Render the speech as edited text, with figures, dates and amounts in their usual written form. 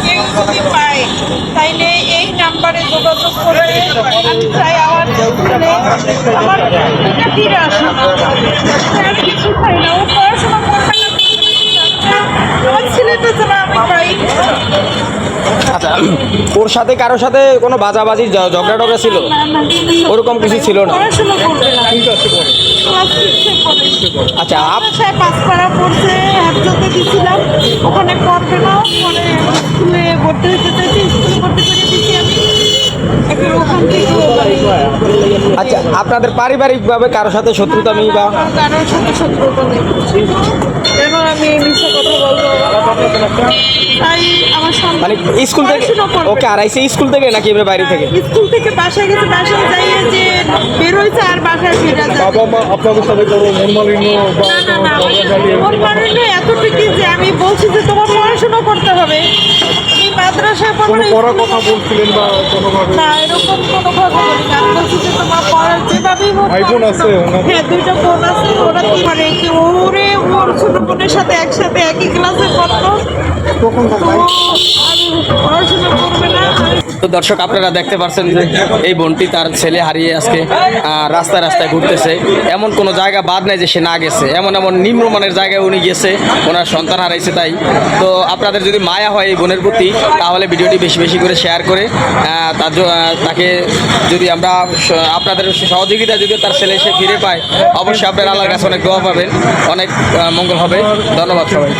কেউ যদি পায় তাইলে এই নাম্বারে যোগাযোগ করে আমি চাই আমার আমার মেয়েটা ফিরে আসে। আমি কিছু চাই না, ও পড়াশোনা করবে না, আমার ছেলেটা যেন আমি পাই। আচ্ছা, ওর সাথে কারোর সাথে কোনো বাজাবাজি ঝগড়া টগড়া ছিল? ওরকম কিছু ছিল না? পড়াশোনা করবে না, ক্লাস 6-এ পড়ে। আচ্ছা, বাসায় পাঁচপাড়া পড়ছে, হ্যাপজতে দিয়েছিলাম, ওখানে পড়বে না, পরে স্কুলে ভর্তি হতে চাইছে, স্কুলে ভর্তি করে দিচ্ছি আমি। এখন ওখান থেকে আচ্ছা, আপনাদের পারিবারিকভাবে কারোর সাথে শত্রুতা নেই বা? কারোর সাথে শত্রুতা নেই। কেন আমি এই মিথ্যা কথা বলবো? তাই আমার মানে সন্তান স্কুল থেকে পড়াশোনা করবে। ওকে আড়াইছে স্কুল থেকে নাকি এবারে বাইরে থেকে? স্কুল থেকে বাসায় গেছে, বাসায় যাইয়ে যে বের হয়েছে আর বাসায় ফিরে যায়। বাবা মা আপনাদের সাথে কোনো মনমালিন্য বা না না না, ঝগড়াঝাটি ওর মানন্য এতটুকু যে আমি বলছি যে তোমার পড়াশোনা করতে হবে, তুমি মাদ্রাসায় পড়বে কোনো না, পড়ার স্কুলে কথা বলছিলেন বা কোনোভাবে? না, এরকম কোনো কথা বলি না। আমি বলছি যে তোমার পড়ার যেভাবেই হোক ভাই বোন আছে পড়াশোনা- ওনার? হ্যাঁ, 2টা বোন আছে, ওরা কি করে কি ওরে ওর ছোট বোনের সাথে একসাথে একই ক্লাসে পড়তো, তখন তো আর পড়াশোনা করবে না। তো দর্শক, আপনারা দেখতে পাচ্ছেন যে এই বোনটি তার ছেলে হারিয়ে আজকে রাস্তায় রাস্তায় ঘুরতেছে। এমন কোনো জায়গা বাদ নেই যে সে না গেছে, এমন এমন নিম্নমানের জায়গায় উনি গেছে, ওনার সন্তান হারাইছে। তাই তো আপনাদের যদি মায়া হয় এই বোনের প্রতি, তাহলে ভিডিওটি বেশি বেশি করে শেয়ার করে তাকে যদি আমরা আপনাদের সহযোগিতা যদি তার ছেলে এসে ফিরে পায়, অবশ্যই আপনার আল্লাহর কাছে অনেক দোয়া পাবেন, অনেক মঙ্গল হবে। ধন্যবাদ সবাই।